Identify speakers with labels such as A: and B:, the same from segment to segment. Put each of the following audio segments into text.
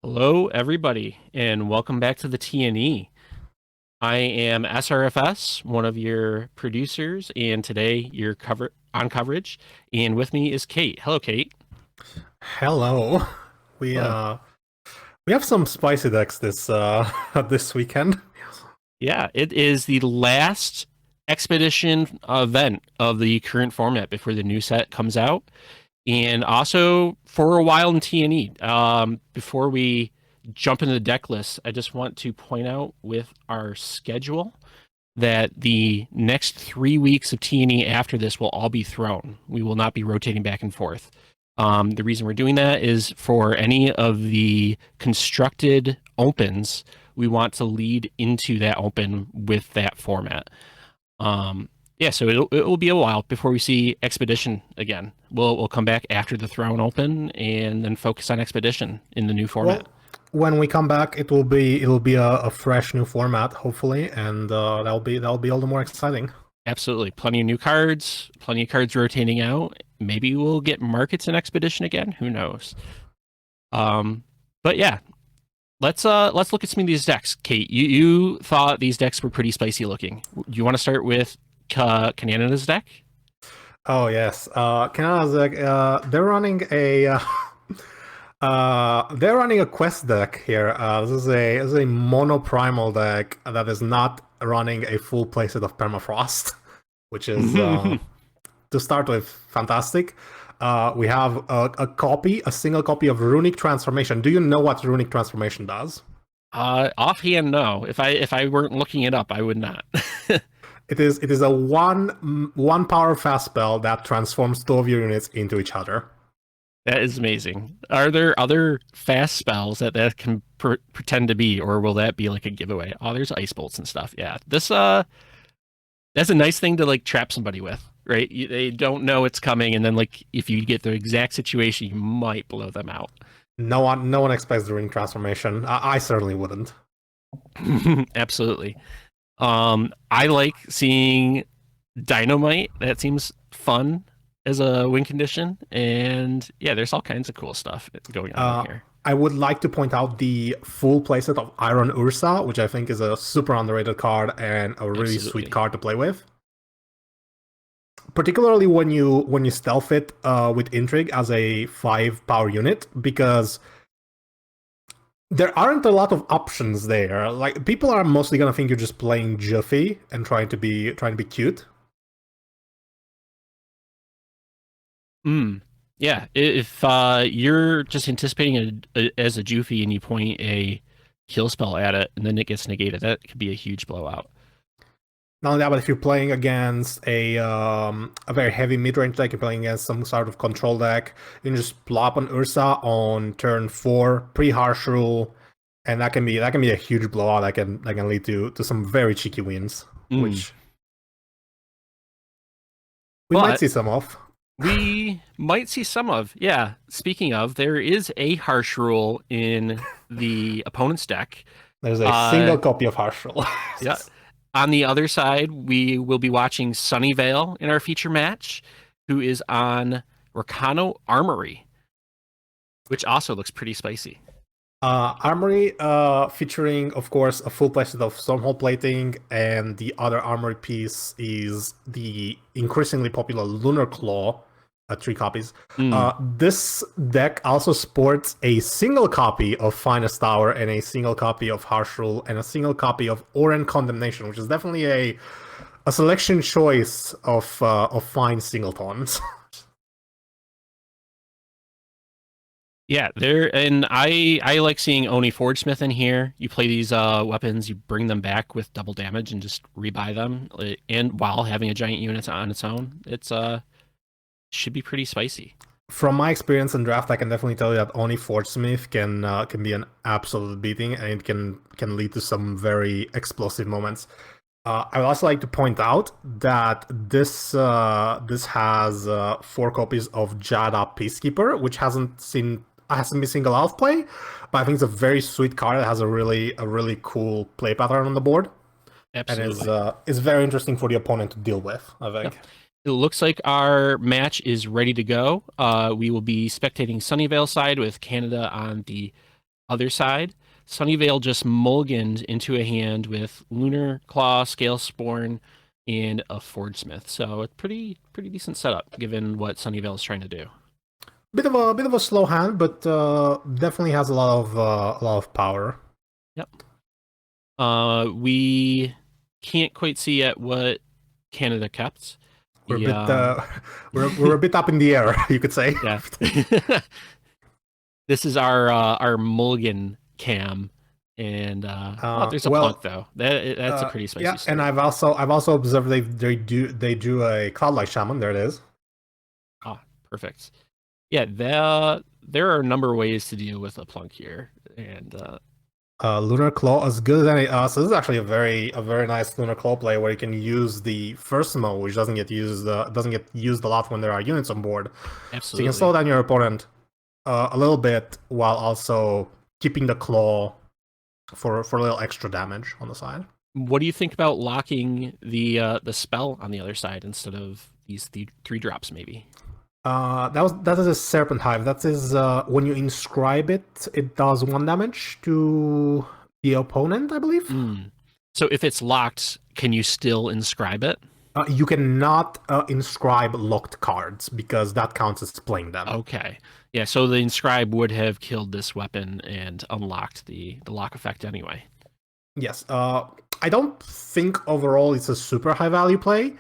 A: Hello, everybody, and welcome back to the TNE. I am SRFS, one of your producers, and today you're on coverage. And with me is Kate. Hello, Kate.
B: Hello. We
A: Hello.
B: uh we have some spicy decks this this weekend.
A: Yeah, it is the last expedition event of the current format before the new set comes out, and also for a while in TNE. Before we jump into the deck list, I just want to point out with our schedule that the next 3 weeks of TNE after this will all be thrown. We will not be rotating back and forth. The reason we're doing that is for any of the constructed opens, we want to lead into that open with that format. Yeah, so it will be a while before we see Expedition again. We'll come back after the Throne Open and then focus on Expedition in the new format.
B: Well, when we come back, it'll be a fresh new format, hopefully, and that'll be all the more exciting.
A: Absolutely. Plenty of cards rotating out. Maybe we'll get markets in Expedition again. Who knows? Um, but yeah, let's look at some of these decks. Kate, you thought these decks were pretty spicy looking. Do you want to start with Cananada's deck?
B: Oh yes, Canada's deck. They're running a quest deck here. This is a mono primal deck that is not running a full playset of permafrost, which is to start with fantastic. We have a single copy of Runic Transformation. Do you know what Runic Transformation does?
A: Offhand, no. If I weren't looking it up, I would not.
B: It is a one power fast spell that transforms two of your units into each other.
A: That is amazing. Are there other fast spells that can pretend to be, or will that be like a giveaway? Oh, there's ice bolts and stuff. Yeah, that's a nice thing to like trap somebody with, right? They don't know it's coming, and then like if you get the exact situation, you might blow them out.
B: No one expects the ring transformation. I certainly wouldn't.
A: Absolutely. I like seeing dynamite. That seems fun as a win condition, and yeah, there's all kinds of cool stuff going on here.
B: I would like to point out the full playset of Iron Ursa, which I think is a super underrated card and a really sweet
A: Absolutely.
B: card to play with. Particularly when you stealth it with Intrigue as a 5 power unit, because there aren't a lot of options there. Like people are mostly gonna think you're just playing Jiffy and trying to be cute.
A: Mm. Yeah, if you're just anticipating as a Jufi and you point a kill spell at it and then it gets negated, that could be a huge blowout.
B: Not only that, but if you're playing against a very heavy mid-range deck, you're playing against some sort of control deck, you can just plop an Ursa on turn 4, pre-harsh rule, and that can be a huge blowout. That can lead to some very cheeky wins,
A: Mm.
B: which we might
A: But
B: see some of.
A: we might see some of. Yeah, speaking of, there is a harsh rule in the opponent's deck.
B: There's a
A: Uh,
B: single copy of harsh rule.
A: yeah. On the other side, we will be watching Sunyveil in our feature match, who is on Rakano Armory, which also looks pretty spicy.
B: Armory, featuring, of course, a full playset of Stormhold plating, and the other armory piece is the increasingly popular Lunar Claw, 3 copies.
A: Mm.
B: This deck also sports a single copy of Finest Tower and a single copy of Harsh Rule and a single copy of Oren Condemnation, which is definitely a selection choice of fine singletons.
A: Yeah, there and I like seeing Oni Forgesmith in here. You play these weapons, you bring them back with double damage and just rebuy them, and while having a giant unit on its own, it's should be pretty spicy.
B: From my experience in draft, I can definitely tell you that Oni Forgesmith can be an absolute beating, and it can lead to some very explosive moments. I would also like to point out that this has 4 copies of Jada Peacekeeper, which hasn't been single out play, but I think it's a very sweet card that has a really cool play pattern on the board, and
A: Absolutely.
B: is very interesting for the opponent to deal with, I
A: Yep.
B: think.
A: It looks like our match is ready to go. We will be spectating Sunnyvale side with Canada on the other side, Sunnyveil just mulliganed into a hand with Lunar Claw, Scale Sporn, and a Forge Smith. So a pretty decent setup given what Sunnyveil is trying to do.
B: Bit of a slow hand, but definitely has a lot of power.
A: Yep. We can't quite see yet what Canada kept.
B: We're a
A: The
B: bit we're a bit up in the air, you could say.
A: yeah. This is our mulligan cam, and oh, there's a plunk
B: Well,
A: though. That's a pretty spicy
B: yeah,
A: start.
B: and I've also observed they do a Cloudlight Shaman. There it is.
A: Ah, perfect. Yeah, there are a number of ways to deal with a plunk here, and
B: Lunar Claw as good as any. So this is actually a very nice Lunar Claw play where you can use the first mode, which doesn't get used a lot when there are units on board. So you can slow
A: absolutely.
B: down your opponent a little bit while also keeping the claw for a little extra damage on the side.
A: What do you think about locking the spell on the other side instead of these three drops, maybe?
B: That is a Serpent Hive. That is when you inscribe it, it does 1 damage to the opponent, I believe.
A: Mm. So if it's locked, can you still inscribe it?
B: You cannot inscribe locked cards because that counts as playing them.
A: Okay. Yeah, so the inscribe would have killed this weapon and unlocked the lock effect anyway.
B: Yes. I don't think overall it's a super high value play.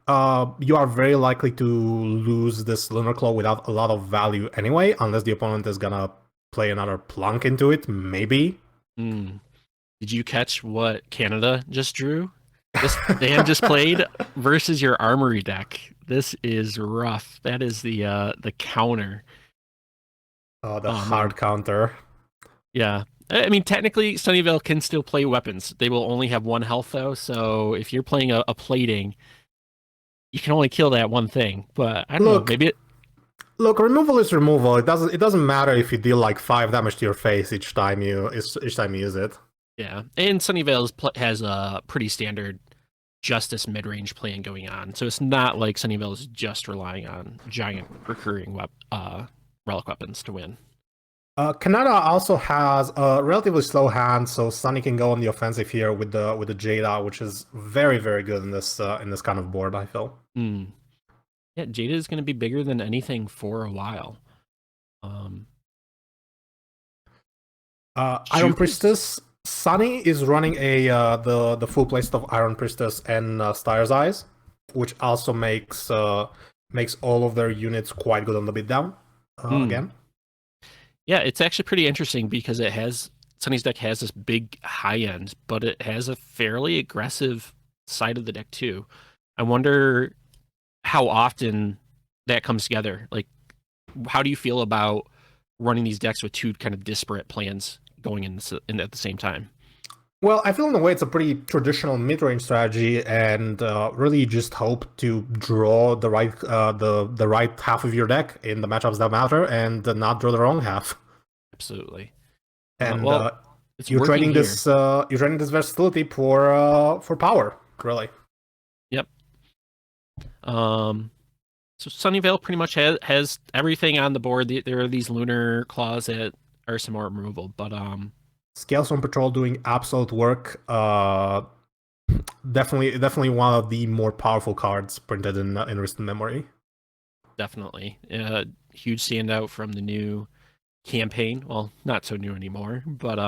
B: You are very likely to lose this Lunar Claw without a lot of value anyway, unless the opponent is gonna play another plunk into it, maybe.
A: Mm. Did you catch what Canada just drew? They have just played versus your armory deck. This is rough. That is the counter.
B: The
A: Oh man.
B: hard counter.
A: Yeah. I mean, technically, Sunnyvale can still play weapons. They will only have 1 health though. So if you're playing a plating, you can only kill that one thing. But I don't know. Maybe it.
B: Look, removal is removal. It doesn't matter if you deal like 5 damage to your face each time you use it.
A: Yeah. And Sunnyvale has a pretty standard Justice mid-range plan going on. So it's not like Sunnyvale is just relying on giant recurring relic weapons to win.
B: Canada also has a relatively slow hand, so Sunny can go on the offensive here with the Jada, which is very very good in this kind of board. I feel.
A: Mm. Yeah, Jada is going to be bigger than anything for a while.
B: Iron Priestess. Sunny is running the full playstyle of Iron Priestess and Styre's Eyes, which also makes all of their units quite good on the beatdown. Again.
A: Yeah, it's actually pretty interesting because Sunny's deck has this big high end, but it has a fairly aggressive side of the deck too. I wonder how often that comes together. Like, how do you feel about running these decks with two kind of disparate plans going in at the same time?
B: Well, I feel in a way it's a pretty traditional mid-range strategy, and really just hope to draw the right half of your deck in the matchups that matter, and not draw the wrong half.
A: Absolutely.
B: And
A: it's
B: you're
A: working
B: trading
A: here.
B: You're trading this versatility for power, really.
A: Yep. So Sunnyvale pretty much has everything on the board. There are these lunar claws that are some more removal, but
B: Scales on Patrol doing absolute work. Definitely one of the more powerful cards printed in recent memory.
A: Definitely. Huge standout from the new campaign. Well, not so new anymore, but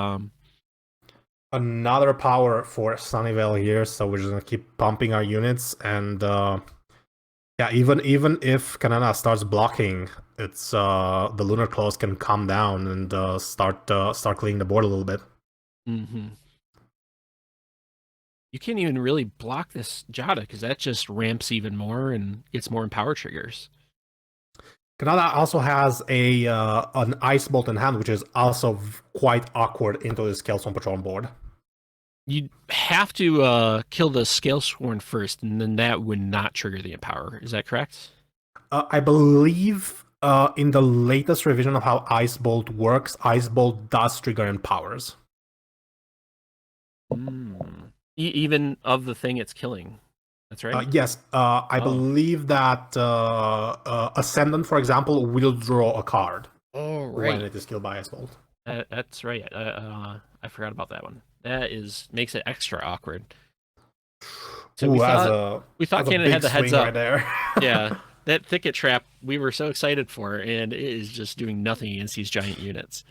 B: another power for Sunnyvale here, so we're just gonna keep pumping our units, and yeah, even if Cananada starts blocking, it's the Lunar Claws can come down and start cleaning the board a little bit.
A: mm-hmm. You can't even really block this Jada because that just ramps even more and gets more empower triggers.
B: Canada also has an Ice Bolt in hand, which is also quite awkward into the Scalesworn Patrol board.
A: You have to kill the Scalesworn first, and then that would not trigger the empower. Is that correct?
B: I believe in the latest revision of how Ice Bolt works, Ice Bolt does trigger empowers.
A: Even of the thing it's killing. That's right.
B: Yes, I believe that Ascendant, for example, will draw a card
A: right.
B: when it is killed by Ice Bolt.
A: That's right. I forgot about that one. That is makes it extra awkward. So we
B: Ooh,
A: thought we thought
B: that's a
A: Canada had
B: big
A: the heads
B: swing right
A: up.
B: there.
A: Yeah, that thicket trap we were so excited for, and it is just doing nothing against these giant units.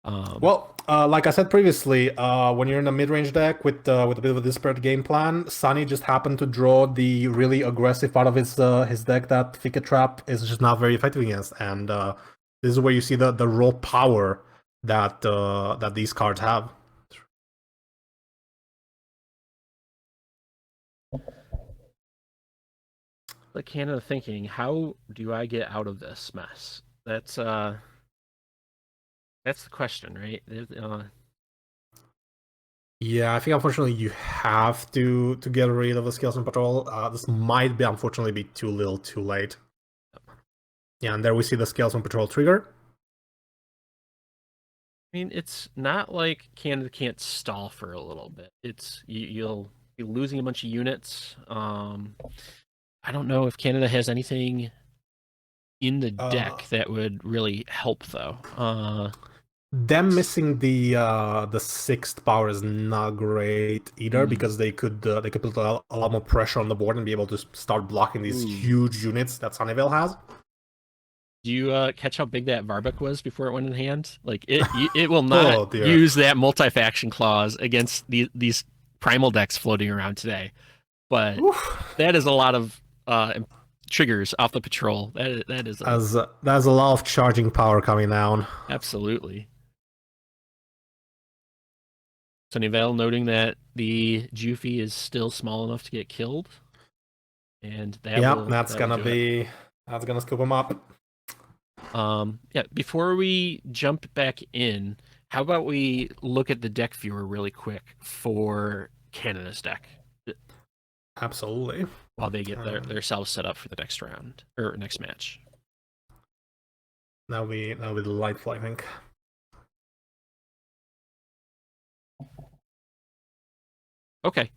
A: Um,
B: Well, like I said previously, when you're in a mid-range deck with a bit of a disparate game plan, Sunny just happened to draw the really aggressive part of his deck that Thicket Trap is just not very effective against, and this is where you see the raw power that these cards have.
A: like Canada thinking, how do I get out of this mess? That's the question, right?
B: Yeah, I think unfortunately you have to get rid of the Scales on Patrol. This might be unfortunately be too little, too late. Yeah, and there we see the Scales on Patrol trigger.
A: I mean, it's not like Canada can't stall for a little bit. You'll be losing a bunch of units. I don't know if Canada has anything in the
B: Uh,
A: deck that would really help though.
B: Them missing the sixth power is not great either
A: Mm,
B: because they could put a lot more pressure on the board and be able to start blocking these
A: ooh.
B: huge units that Sunyveil has.
A: Do you catch how big that Varbuck was before it went in hand? Like it will not
B: Oh dear.
A: use that multi-faction clause against these primal decks floating around today. But
B: Oof.
A: that is a lot of triggers off the patrol. That is a
B: As there's a lot of charging power coming down.
A: absolutely. Sunyveil noting that the Jufi is still small enough to get killed, and
B: Yeah,
A: that will do it.
B: that's gonna scoop him up.
A: Yeah, before we jump back in, how about we look at the deck viewer really quick for Canada's deck
B: Absolutely.
A: while they get
B: Um,
A: their selves set up for the next round or next match.
B: that'll be delightful, I think.
A: Okay.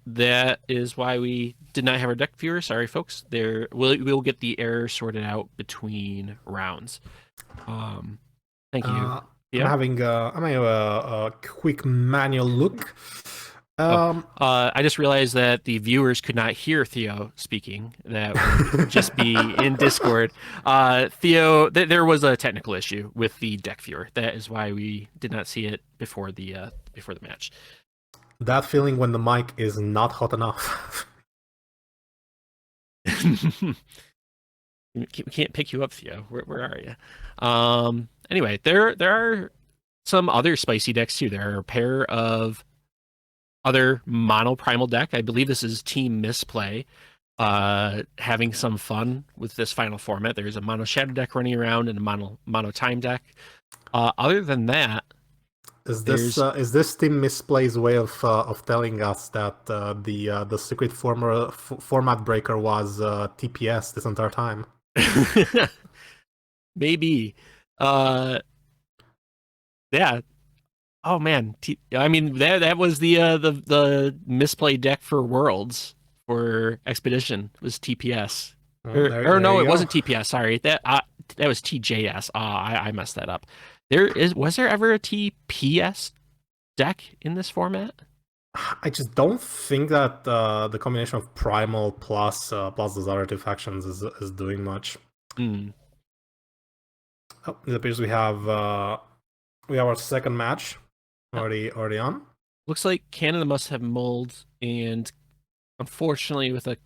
A: That is why we did not have our deck viewer. Sorry, folks. We'll get the error sorted out between rounds. Um, thank you.
B: I'm
A: Yeah.
B: I'm having a quick manual look.
A: Oh,
B: Um,
A: I just realized that the viewers could not hear Theo speaking. That would just be in Discord. Theo, there was a technical issue with the deck viewer. That is why we did not see it before the match.
B: that feeling when the mic is not hot enough.
A: We can't pick you up, Theo. Where are you? Anyway, there are some other spicy decks too. There are a pair of other mono primal deck. I believe this is Team Misplay. Having some fun with this final format. There's a mono shadow deck running around and a mono time deck. Other than that, there's
B: Is this Team Misplay's way of telling us that the secret format breaker was TPS this entire time?
A: maybe yeah. Oh man, I mean that was the misplay deck for Worlds for Expedition was TPS.
B: Well,
A: Or
B: there
A: no,
B: you
A: it
B: go.
A: wasn't TPS. Sorry, that was TJS. I messed that up. Was there ever a TPS deck in this format?
B: I just don't think that the combination of Primal plus those other two factions is doing much.
A: Hmm.
B: Oh, it appears we have our second match already on.
A: Looks like Canada must have mulled, and unfortunately, with a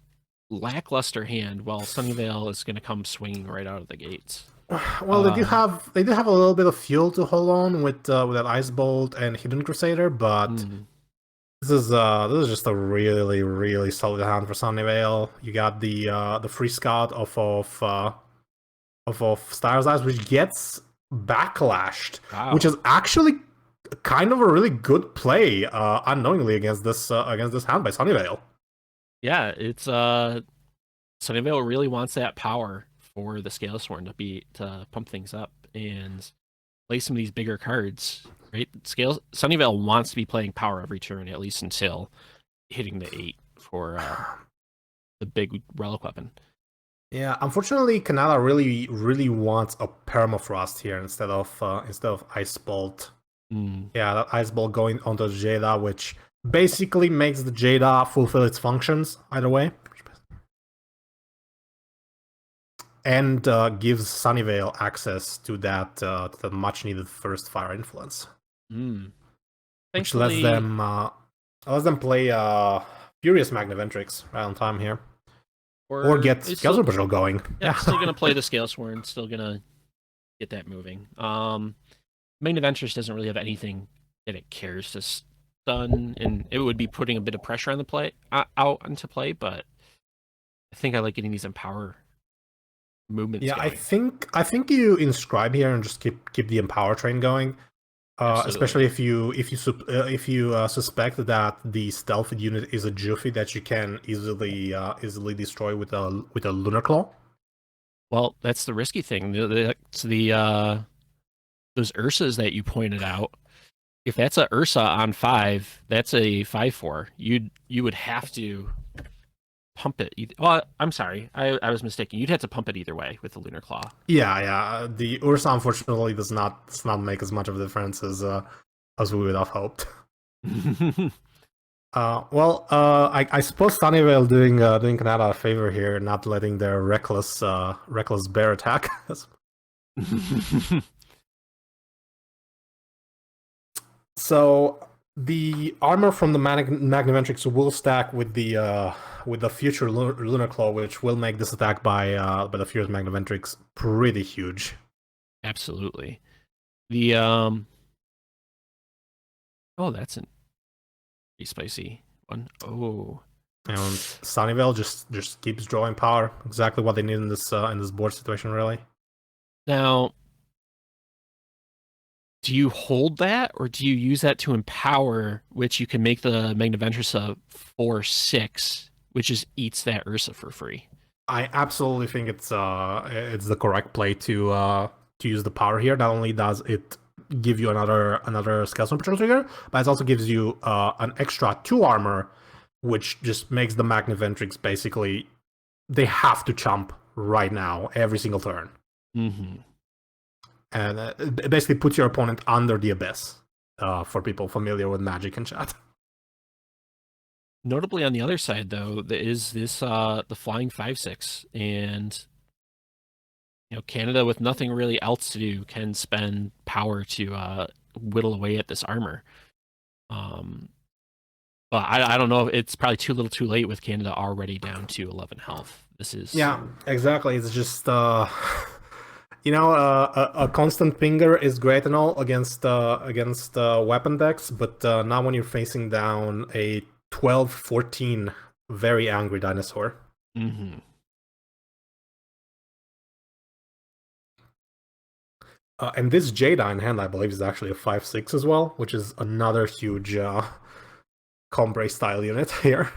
A: lackluster hand, while Sunnyvale is going to come swinging right out of the gates.
B: Well, they do have a little bit of fuel to hold on with that Ice Bolt and Hidden Crusader, but
A: Hmm.
B: this is just a really solid hand for Sunnyvale. You got the free scout of Star's Eyes, which gets backlashed, which
A: Wow.
B: is actually kind of a really good play, unknowingly against this hand by Sunnyvale.
A: Yeah, it's Sunnyvale really wants that power for the Scalesworn to pump things up and play some of these bigger cards. Right? Sunnyvale wants to be playing power every turn, at least until hitting the 8 for the big relic weapon.
B: Yeah, unfortunately, Canada really wants a permafrost here instead of ice bolt.
A: Mm.
B: Yeah, that ice bolt going onto the Jada, which basically makes the Jada fulfill its functions either way, and gives Sunyveil access to the much needed first fire influence,
A: Mm.
B: which
A: Thankfully,
B: lets them play Furious Magnaventrix right on time here, or
A: or
B: get
A: it's still,
B: Skeleton Patrol going.
A: yep,
B: Yeah.
A: still gonna play the Scale Sworn, still gonna get that moving. Main Adventures doesn't really have anything that it cares to stun, and it would be putting a bit of pressure on the play out into play. But I think I like getting these empower movements
B: Yeah,
A: going.
B: I think you inscribe here and just keep the Empower train going.
A: Absolutely.
B: Especially if you suspect that the stealth unit is a Juffy that you can easily destroy with a Lunar Claw.
A: Well, that's the risky thing. It's those Ursas that you pointed out. If that's a Ursa on 5, that's a 5/4. You would have to pump it. Well, I'm sorry, I was mistaken. You'd have to pump it either way with the Lunar Claw.
B: Yeah, yeah. The Ursa unfortunately does not make as much of a difference as we would have hoped. I suppose Sunnyvale doing Canada a favor here, not letting their reckless bear attack. So the armor from the Magnaventrix will stack with the future Lunar Claw, which will make this attack by the Furious Magnaventrix pretty huge.
A: Absolutely. The oh, that's a pretty spicy one. Oh.
B: And Sunnyvale just keeps drawing power, exactly what they need in this board situation, really.
A: Now, do you hold that or do you use that to empower, which you can make the Magnaventress 4/6, which just eats that Ursa for free?
B: I absolutely think it's the correct play to use the power here. Not only does it give you another Skeleton Patrol trigger, but it also gives you an extra 2 armor, which just makes the Magnaventrix basically they have to chump right now every single turn,
A: Mm-hmm.
B: and it basically puts your opponent under the abyss. For people familiar with Magic and chat.
A: Notably, on the other side, though, there is this the flying 5/6, and Canada with nothing really else to do can spend power to whittle away at this armor. Um, but I don't know. It's probably too little, too late with Canada already down to 11 health. This is
B: Yeah, exactly. It's just a constant pinger is great and all against weapon decks, but not when you're facing down a 12-14 very angry dinosaur.
A: Mm-hmm.
B: And this Jada in hand, I believe, is actually a 5/6 as well, which is another huge Combre style unit here.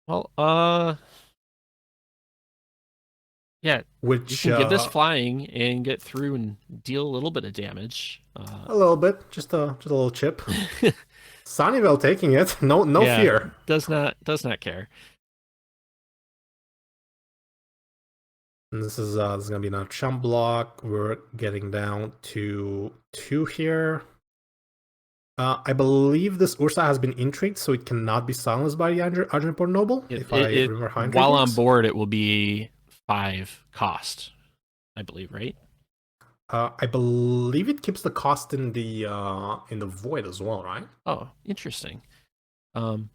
A: Well, yeah, you
B: Which
A: can give this flying and get through and deal a little bit of damage.
B: a little bit, just a little chip. Sunnyvale taking it, no
A: Yeah,
B: fear.
A: does not care.
B: And this is gonna be another chump block. We're getting down to 2 here. I believe this Ursa has been intrigued, so it cannot be silenced by the Argentport Noble. If I remember how intrigue
A: while on
B: works.
A: board, it will be 5 cost, I believe, right?
B: I believe it keeps the cost in the void as well, right?
A: Oh, interesting. Oh,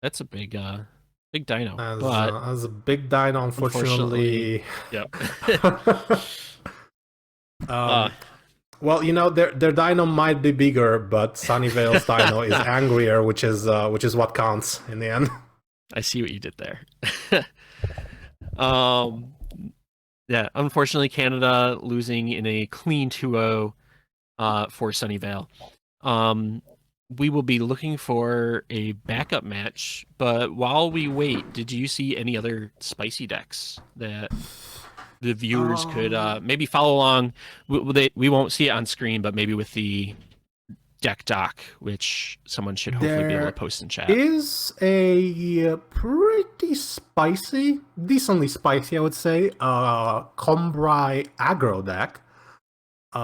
A: that's a big dino.
B: As a big dino, unfortunately.
A: Yep.
B: um, well, their dino might be bigger, but Sunnyvale's dino is angrier, which is what counts in the end.
A: I see what you did there. Yeah, unfortunately, Canada losing in a clean 2-0 for Sunyveil. We will be looking for a backup match, but while we wait, did you see any other spicy decks that the viewers could maybe follow along? We won't see it on screen, but maybe with the deck doc, which someone should hopefully be able to
B: There
A: post in chat.
B: is a pretty spicy, decently spicy, I would say, Combri aggro deck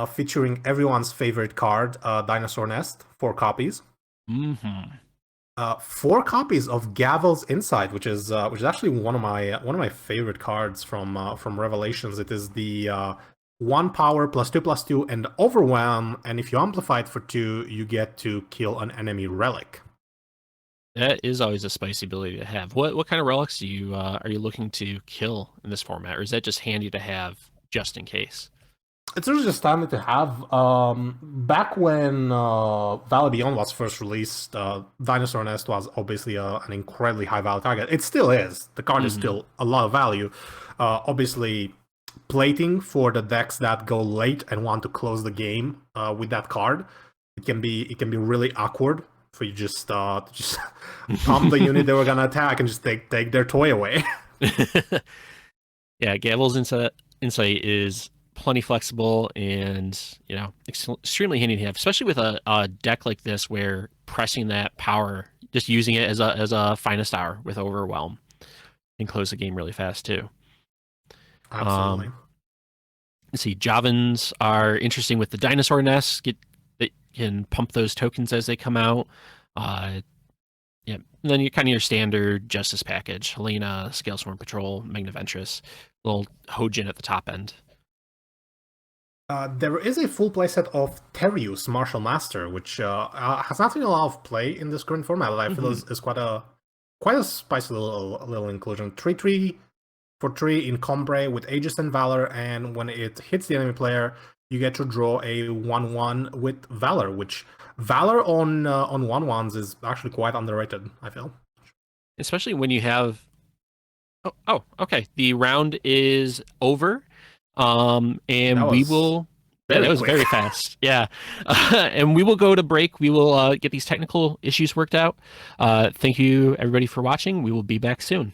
B: featuring everyone's favorite card, Dinosaur Nest, 4 copies.
A: Mm-hmm.
B: 4 copies of Gavel's Insight, which is actually one of my favorite cards from Revelations. It is the 1 power +2/+2 and overwhelm, and if you amplify it for 2, you get to kill an enemy relic.
A: That is always a spicy ability to have. What kind of relics are you looking to kill in this format, or is that just handy to have just in case?
B: It's really just timely to have. Back when Valley Beyond was first released, Dinosaur Nest was obviously an incredibly high value target. It still is. The card is still a lot of value. Obviously, plating for the decks that go late and want to close the game with that card, it can be really awkward for you just pump the unit they were gonna attack and just take their toy away.
A: Yeah, Gavel's Insight is plenty flexible and extremely handy to have, especially with a deck like this where pressing that power, just using it as a finest hour with overwhelm, and close the game really fast too.
B: Absolutely.
A: Let's see, Javans are interesting with the Dinosaur Nests. They can pump those tokens as they come out. Yeah, and then you kind of your standard Justice package: Helena, Scalesworm Patrol, Magnaventress, little Hojin at the top end.
B: There is a full playset of Terius, Martial Master, which has not seen a lot of play in this current format, but I feel is quite a spicy little inclusion. 3/3 for 3 in Combre with Aegis and Valor, and when it hits the enemy player, you get to draw a 1/1 with Valor, which Valor on 1/1s is actually quite underrated, I feel.
A: Especially when you have... Oh, okay. The round is over. And we will... Yeah, that was very fast. Yeah. And we will go to break. We will get these technical issues worked out. Thank you, everybody, for watching. We will be back soon.